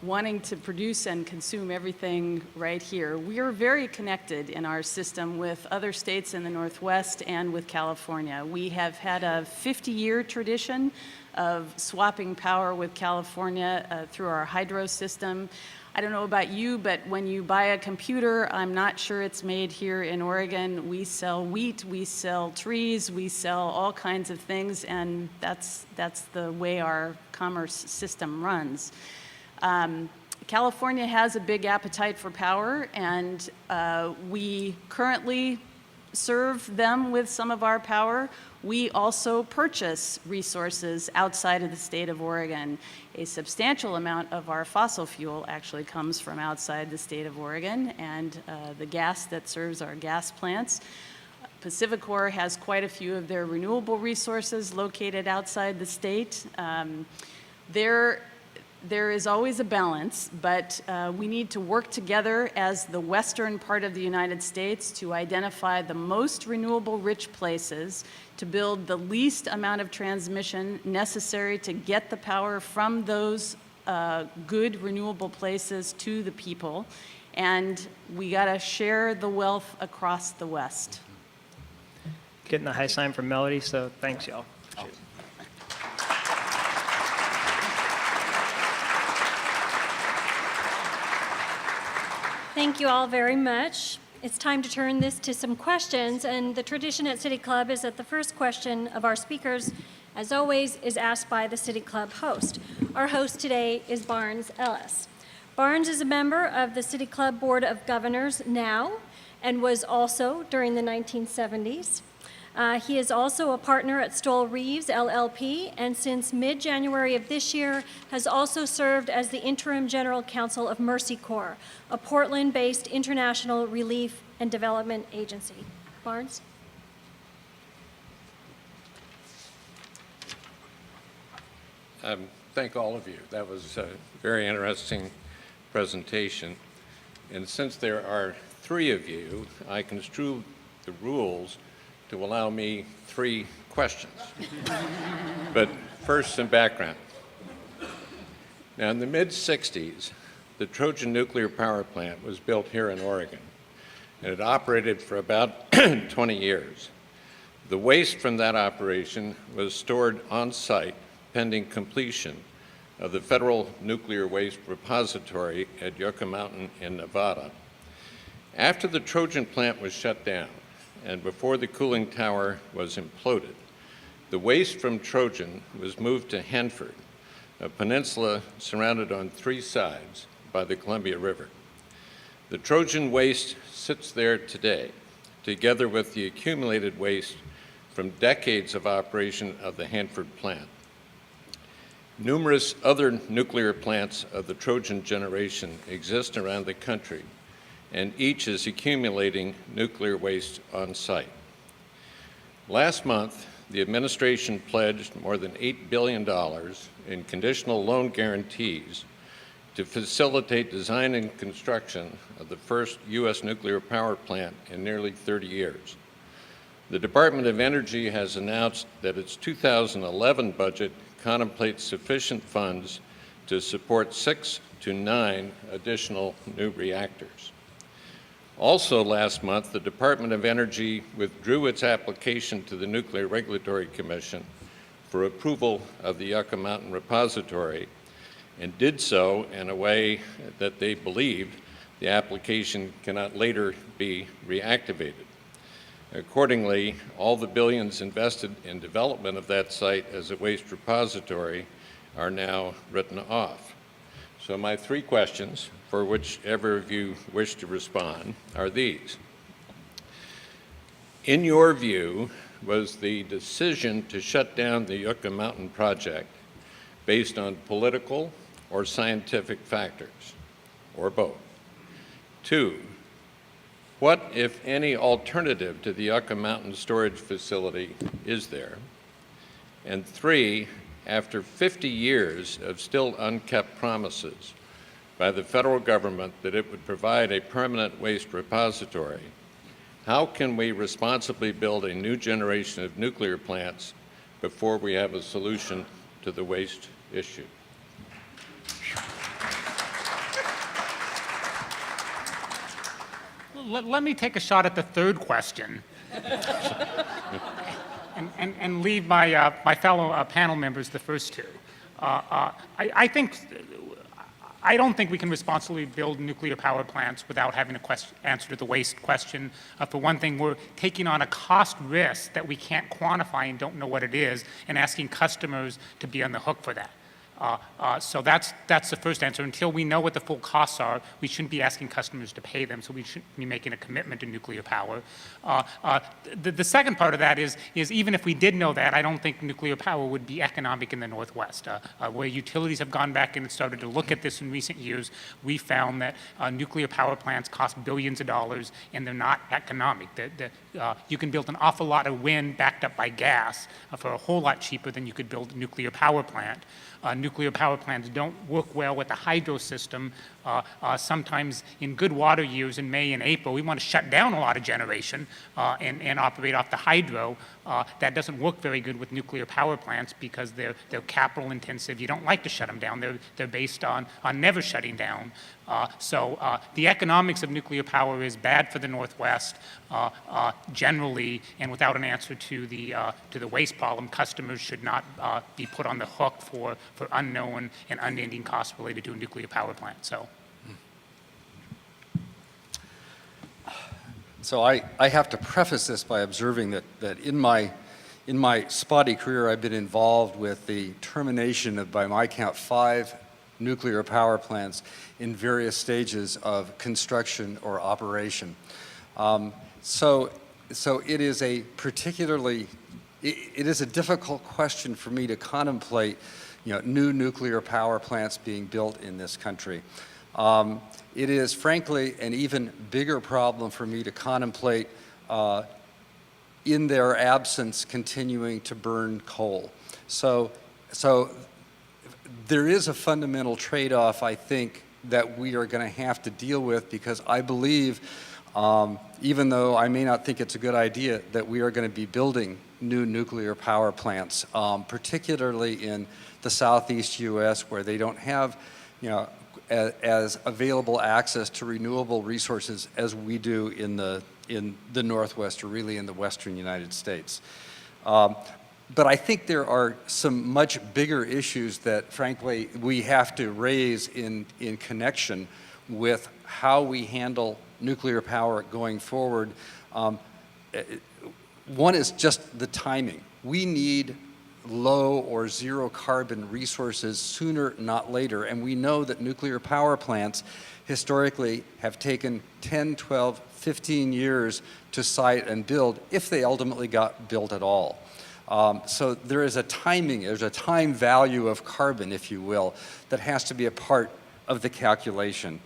wanting to produce and consume everything right here. We are very connected in our system with other states in the Northwest and with California. We have had a 50-year tradition of swapping power with California through our hydro system. I don't know about you, but when you buy a computer, I'm not sure it's made here in Oregon. We sell wheat, we sell trees, we sell all kinds of things, and that's the way our commerce system runs. California has a big appetite for power, and we currently serve them with some of our power. We also purchase resources outside of the state of Oregon. A substantial amount of our fossil fuel actually comes from outside the state of Oregon, and the gas that serves our gas plants. PacifiCorp has quite a few of their renewable resources located outside the state. There is always a balance, but we need to work together as the western part of the United States to identify the most renewable-rich places, to build the least amount of transmission necessary to get the power from those good renewable places to the people. And we got to share the wealth across the West. getting the high sign from Melody, so thanks, y'all. Appreciate it. Thank you all very much. It's time to turn this to some questions, and the tradition at City Club is that the first question of our speakers, as always, is asked by the City Club host. Our host today is Barnes Ellis. Barnes is a member of the City Club Board of Governors now, and was also during the 1970s. He is also a partner at Stoll Reeves LLP, and since mid-January of this year has also served as the interim general counsel of Mercy Corps, a Portland-based international relief and development agency. Barnes? Thank all of you. That was a very interesting presentation. And since there are 3 of you, I construe the rules to allow me 3 questions. But first, some background. Now, in the mid-'60s, the Trojan nuclear power plant was built here in Oregon, and it operated for about 20 years. The waste from that operation was stored on site pending completion of the Federal Nuclear Waste Repository at Yucca Mountain in Nevada. After the Trojan plant was shut down, and before the cooling tower was imploded, the waste from Trojan was moved to Hanford, a peninsula surrounded on 3 sides by the Columbia River. The Trojan waste sits there today, together with the accumulated waste from decades of operation of the Hanford plant. Numerous other nuclear plants of the Trojan generation exist around the country, and each is accumulating nuclear waste on site. Last month, the administration pledged more than $8 billion in conditional loan guarantees to facilitate design and construction of the first U.S. nuclear power plant in nearly 30 years. The Department of Energy has announced that its 2011 budget contemplates sufficient funds to support 6 to 9 additional new reactors. Also last month, the Department of Energy withdrew its application to the Nuclear Regulatory Commission for approval of the Yucca Mountain repository, and did so in a way that they believed the application cannot later be reactivated. Accordingly, all the billions invested in development of that site as a waste repository are now written off. So my 3 questions, for whichever of you wish to respond, are these. In your view, was the decision to shut down the Yucca Mountain project based on political or scientific factors, or both? 2, what, if any, alternative to the Yucca Mountain storage facility is there? And 3, after 50 years of still unkept promises by the federal government that it would provide a permanent waste repository, how can we responsibly build a new generation of nuclear plants before we have a solution to the waste issue? Let me take a shot at the 3rd question and leave my, my fellow panel members the first 2. I don't think we can responsibly build nuclear power plants without having an answer to the waste question. For one thing, we're taking on a cost risk that we can't quantify and don't know what it is, and asking customers to be on the hook for that. So that's the first answer. Until we know what the full costs are, we shouldn't be asking customers to pay them, so we shouldn't be making a commitment to nuclear power. The second part of that is even if we did know that, I don't think nuclear power would be economic in the Northwest. Where utilities have gone back and started to look at this in recent years, we found that nuclear power plants cost billions of dollars, and they're not economic. You can build an awful lot of wind backed up by gas for a whole lot cheaper than you could build a nuclear power plant. Nuclear power plants don't work well with the hydro system. Sometimes in good water years in May and April, we want to shut down a lot of generation and operate off the hydro. That doesn't work very good with nuclear power plants because they're capital intensive. You don't like to shut them down. They're based on never shutting down. So the economics of nuclear power is bad for the Northwest. generally, and without an answer to the waste problem, customers should not be put on the hook for unknown and unending costs related to a nuclear power plant. So I have to preface this by observing that in my spotty career, I've been involved with the termination of, by my count, 5 nuclear power plants in various stages of construction or operation. So it is a particularly, it is a difficult question for me to contemplate, new nuclear power plants being built in this country. It is frankly an even bigger problem for me to contemplate in their absence continuing to burn coal. So there is a fundamental trade-off, I think, that we are going to have to deal with, because I believe, even though I may not think it's a good idea, that we are going to be building new nuclear power plants, particularly in the southeast U.S., where they don't have, as available access to renewable resources as we do in the Northwest, or really in the Western United States. But I think there are some much bigger issues that, frankly, we have to raise in connection with how we handle nuclear power going forward. One is just the timing. We need low or zero carbon resources sooner, not later. And we know that nuclear power plants historically have taken 10, 12, 15 years to site and build, if they ultimately got built at all. So there is a timing, there's a time value of carbon, if you will, that has to be a part of the calculation.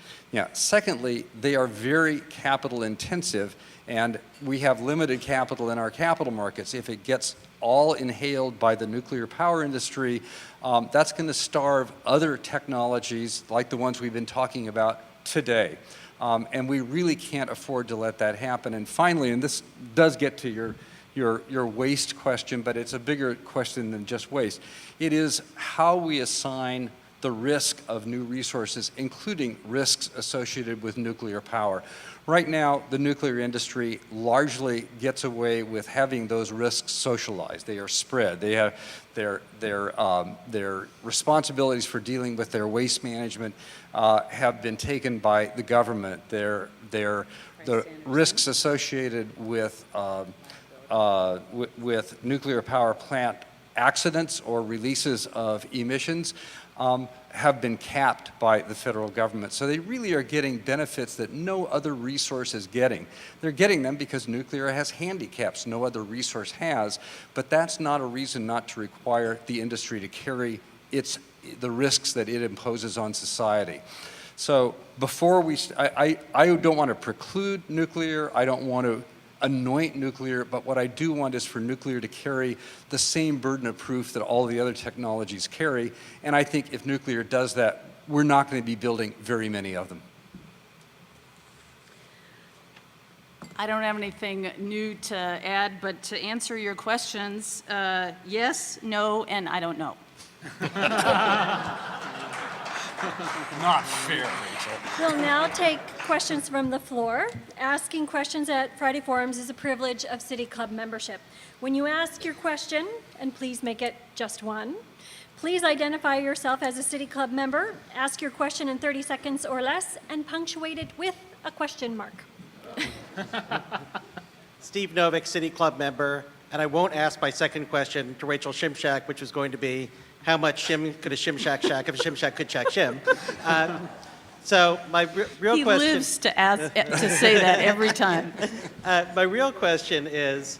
Secondly, they are very capital intensive, and we have limited capital in our capital markets. If it gets all inhaled by the nuclear power industry, that's going to starve other technologies like the ones we've been talking about today. And we really can't afford to let that happen. And finally, and this does get to your waste question, but it's a bigger question than just waste. It is how we assign the risk of new resources, including risks associated with nuclear power. Right now, the nuclear industry largely gets away with having those risks socialized. They are spread. They have their responsibilities for dealing with their waste management have been taken by the government. The risks associated with nuclear power plant accidents or releases of emissions have been capped by the federal government. So they really are getting benefits that no other resource is getting. They're getting them because nuclear has handicaps no other resource has, but that's not a reason not to require the industry to carry the risks that it imposes on society. So before I don't want to preclude nuclear, I don't want to anoint nuclear, but what I do want is for nuclear to carry the same burden of proof that all the other technologies carry. And I think if nuclear does that, we're not going to be building very many of them. I don't have anything new to add, but to answer your questions, yes, no, and I don't know. Not fair, Rachel. We'll now take questions from the floor. Asking questions at Friday Forums is a privilege of City Club membership. When you ask your question, and please make it just one, please identify yourself as a City Club member, ask your question in 30 seconds or less, and punctuate it with a question mark. Steve Novick, City Club member, and I won't ask my second question to Rachel Shimshak, which was going to be, how much shim could a Shimshak shack if a Shimshak could shack shim? So my real He question... lives to say that every time. My real question is,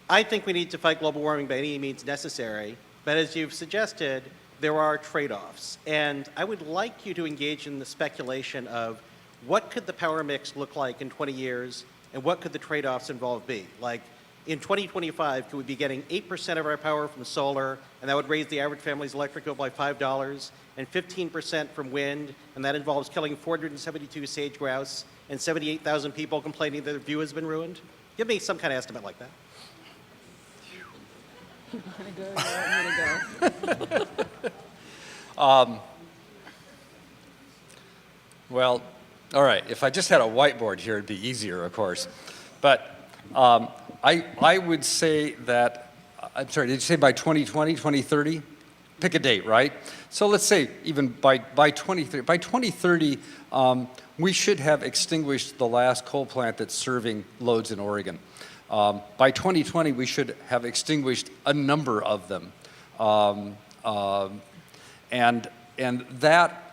I think we need to fight global warming by any means necessary, but as you've suggested, there are trade-offs. And I would like you to engage in the speculation of what could the power mix look like in 20 years, and what could the trade-offs involved be? Like, in 2025, could we be getting 8% of our power from solar, and that would raise the average family's electric bill by $5, and 15% from wind, and that involves killing 472 sage grouse and 78,000 people complaining that their view has been ruined? Give me some kind of estimate like that. Well, all right, if I just had a whiteboard here, it'd be easier, of course. But I would say that, I'm sorry, did you say by 2020, 2030? Pick a date, right? So let's say even by 2030. By 2030, we should have extinguished the last coal plant that's serving loads in Oregon. By 2020, we should have extinguished a number of them. And that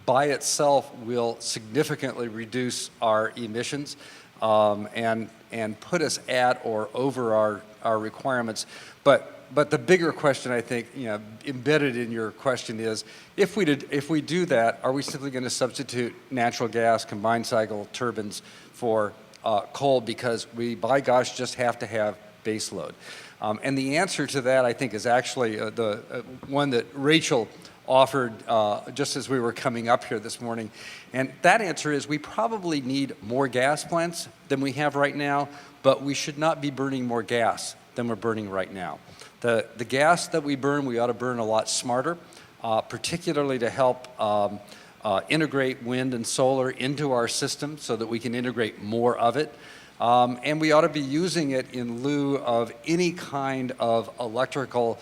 by itself will significantly reduce our emissions and put us at or over our requirements. But the bigger question, I think, embedded in your question is, if we do that, are we simply going to substitute natural gas combined cycle turbines for coal because we, by gosh, just have to have base load? And the answer to that, I think, is actually the one that Rachel offered just as we were coming up here this morning. And that answer is we probably need more gas plants than we have right now, but we should not be burning more gas than we're burning right now. The gas that we burn, we ought to burn a lot smarter, particularly to help integrate wind and solar into our system so that we can integrate more of it. And we ought to be using it in lieu of any kind of electrical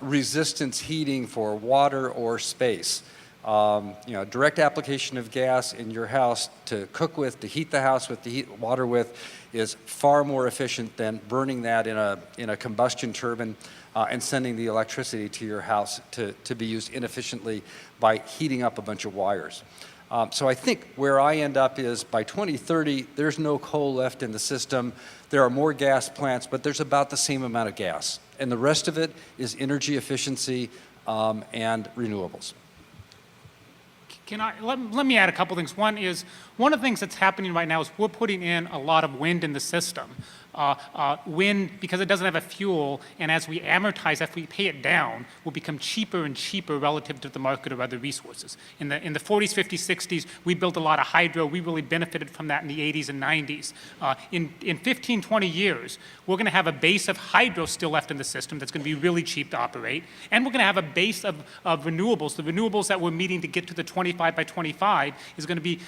resistance heating for water or space. Direct application of gas in your house to cook with, to heat the house with, to heat water with, is far more efficient than burning that in a combustion turbine and sending the electricity to your house to be used inefficiently by heating up a bunch of wires. So I think where I end up is by 2030, there's no coal left in the system. There are more gas plants, but there's about the same amount of gas. And the rest of it is energy efficiency and renewables. Let me add a couple things. One is, one of the things that's happening right now is we're putting in a lot of wind in the system. Wind, because it doesn't have a fuel, and as we amortize, if we pay it down, will become cheaper and cheaper relative to the market of other resources. In the 40s, 50s, 60s, we built a lot of hydro. We really benefited from that in the 80s and 90s. In 15, 20 years, we're going to have a base of hydro still left in the system that's going to be really cheap to operate, and we're going to have a base of renewables. The renewables that we're meeting to get to the 25 by 25 is going to be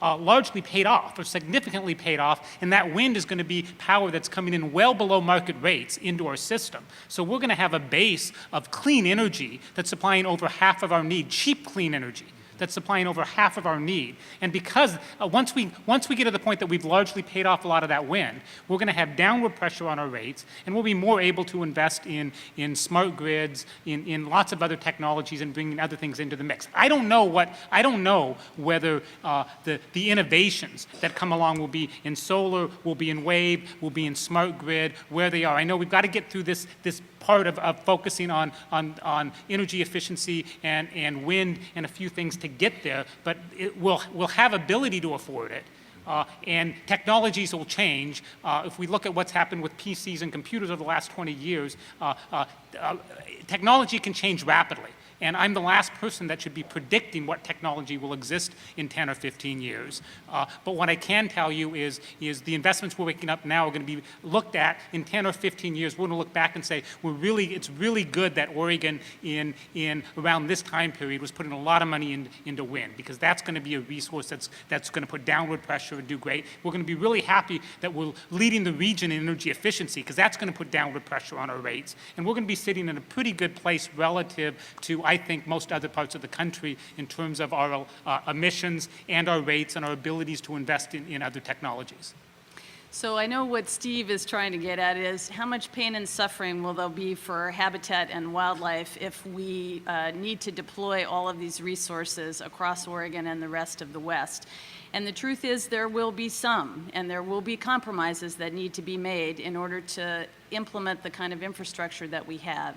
largely paid off, or significantly paid off, and that wind is going to be power that's coming in well below market rates into our system. So we're going to have a base of clean energy that's supplying over half of our need, cheap clean energy that's supplying over half of our need. And because once we get to the point that we've largely paid off a lot of that wind, we're going to have downward pressure on our rates, and we'll be more able to invest in smart grids, in lots of other technologies, and bringing other things into the mix. I don't know whether the innovations that come along will be in solar, will be in wave, will be in smart grid, where they are. I know we've got to get through this part of focusing on energy efficiency and wind and a few things to get there, but we'll have ability to afford it. And technologies will change. If we look at what's happened with PCs and computers over the last 20 years, technology can change rapidly. And I'm the last person that should be predicting what technology will exist in 10 or 15 years. But what I can tell you is the investments we're making up now are going to be looked at in 10 or 15 years. We're going to look back and say, it's really good that Oregon in around this time period was putting a lot of money into wind, because that's going to be a resource that's going to put downward pressure and do great. We're going to be really happy that we're leading the region in energy efficiency, because that's going to put downward pressure on our rates. And we're going to be sitting in a pretty good place relative to, I think, most other parts of the country in terms of our emissions and our rates and our abilities to invest in other technologies. So I know what Steve is trying to get at is how much pain and suffering will there be for habitat and wildlife if we need to deploy all of these resources across Oregon and the rest of the West. And the truth is there will be some, and there will be compromises that need to be made in order to implement the kind of infrastructure that we have.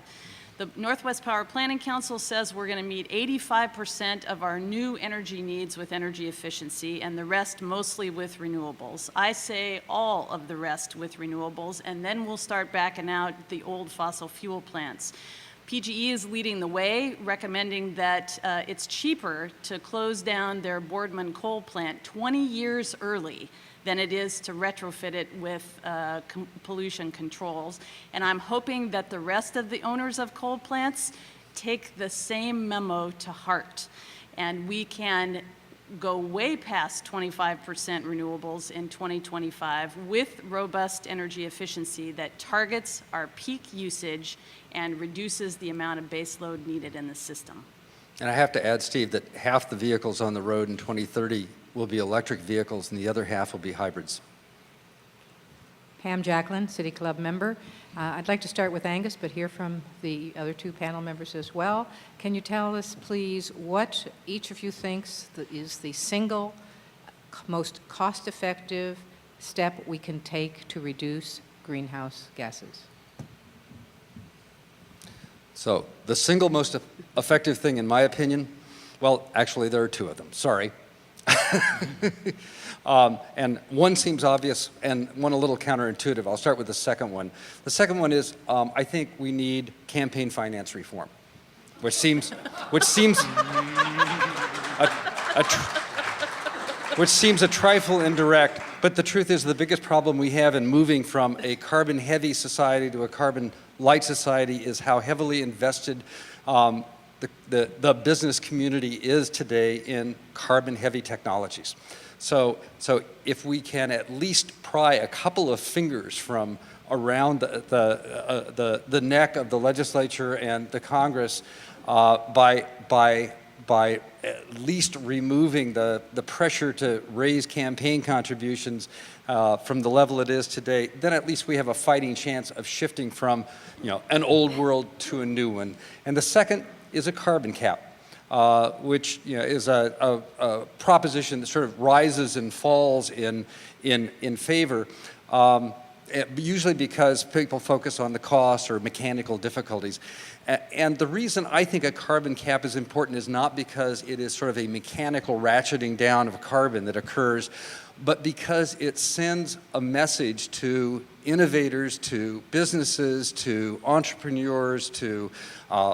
The Northwest Power Planning Council says we're going to meet 85% of our new energy needs with energy efficiency, and the rest mostly with renewables. I say all of the rest with renewables, and then we'll start backing out the old fossil fuel plants. PGE is leading the way, recommending that it's cheaper to close down their Boardman coal plant 20 years early than it is to retrofit it with pollution controls. And I'm hoping that the rest of the owners of coal plants take the same memo to heart. And we can go way past 25% renewables in 2025 with robust energy efficiency that targets our peak usage and reduces the amount of base load needed in the system. And I have to add, Steve, that half the vehicles on the road in 2030 will be electric vehicles and the other half will be hybrids. Pam Jacklin, City Club member. I'd like to start with Angus, but hear from the other two panel members as well. Can you tell us, please, what each of you thinks is the single most cost-effective step we can take to reduce greenhouse gases? So the single most effective thing, in my opinion, well, actually, there are two of them. Sorry. And one seems obvious and one a little counterintuitive. I'll start with the second one. The second one is I think we need campaign finance reform, which seems a trifle indirect. But the truth is, the biggest problem we have in moving from a carbon-heavy society to a carbon-light society is how heavily invested the business community is today in carbon-heavy technologies. So if we can at least pry a couple of fingers from around the neck of the legislature and the Congress by at least removing the pressure to raise campaign contributions from the level it is today, then at least we have a fighting chance of shifting from, an old world to a new one. And the second is a carbon cap. Which is a proposition that sort of rises and falls in favor, usually because people focus on the cost or mechanical difficulties. And the reason I think a carbon cap is important is not because it is sort of a mechanical ratcheting down of carbon that occurs, but because it sends a message to innovators, to businesses, to entrepreneurs, to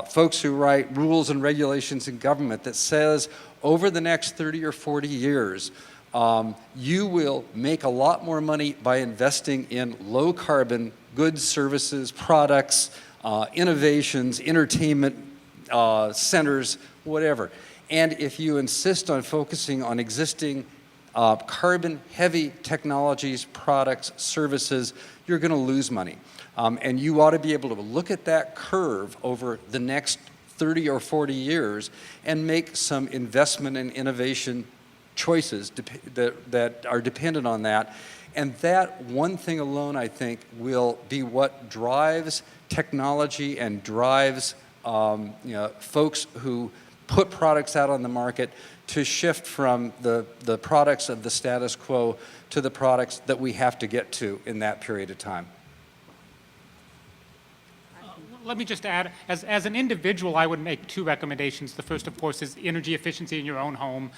folks who write rules and regulations in government that says over the next 30 or 40 years, you will make a lot more money by investing in low carbon goods, services, products, innovations, entertainment centers, whatever. And if you insist on focusing on existing carbon-heavy technologies, products, services, you're going to lose money. And you ought to be able to look at that curve over the next 30 or 40 years and make some investment and innovation choices that are dependent on that. And that one thing alone, I think, will be what drives technology and drives folks who put products out on the market to shift from the products of the status quo to the products that we have to get to in that period of time. Let me just add, as an individual, I would make two recommendations. The first, of course, is energy efficiency in your own home.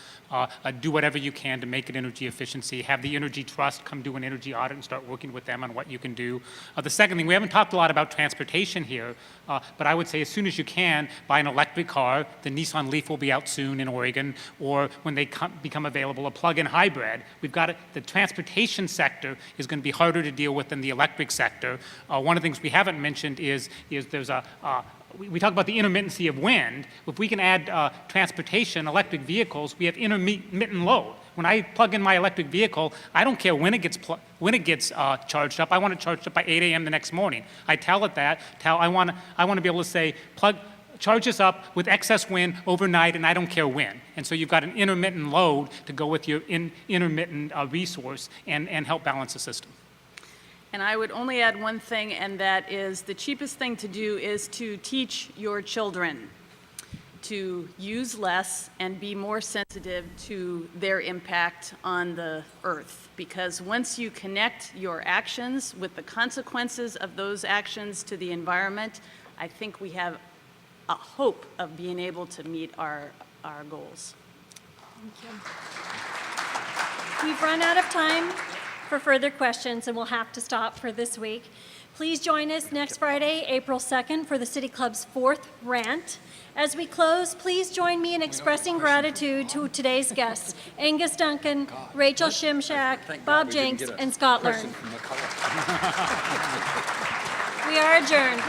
Do whatever you can to make it energy efficiency. Have the Energy Trust come do an energy audit and start working with them on what you can do. The second thing, we haven't talked a lot about transportation here, but I would say as soon as you can, buy an electric car. The Nissan Leaf will be out soon in Oregon, or when they become available, a plug-in hybrid. We've got the transportation sector is going to be harder to deal with than the electric sector. One of the things we haven't mentioned is there's we talk about the intermittency of wind. If we can add transportation, electric vehicles, we have intermittent load. When I plug in my electric vehicle, I don't care when it gets charged up. I want it charged up by 8 a.m. the next morning. I tell it that. I want to be able to say, charge this up with excess wind overnight, and I don't care when. And so you've got an intermittent load to go with your intermittent resource and help balance the system. And I would only add one thing, and that is the cheapest thing to do is to teach your children to use less and be more sensitive to their impact on the earth. Because once you connect your actions with the consequences of those actions to the environment, I think we have a hope of being able to meet our goals. Thank you. We've run out of time for further questions, and we'll have to stop for this week. Please join us next Friday, April 2nd, for the City Club's 4th rant. As we close, please join me in expressing gratitude to today's guests, Angus Duncan, Rachel Shimshak, Bob Jenks, and Scott Learn. We are adjourned.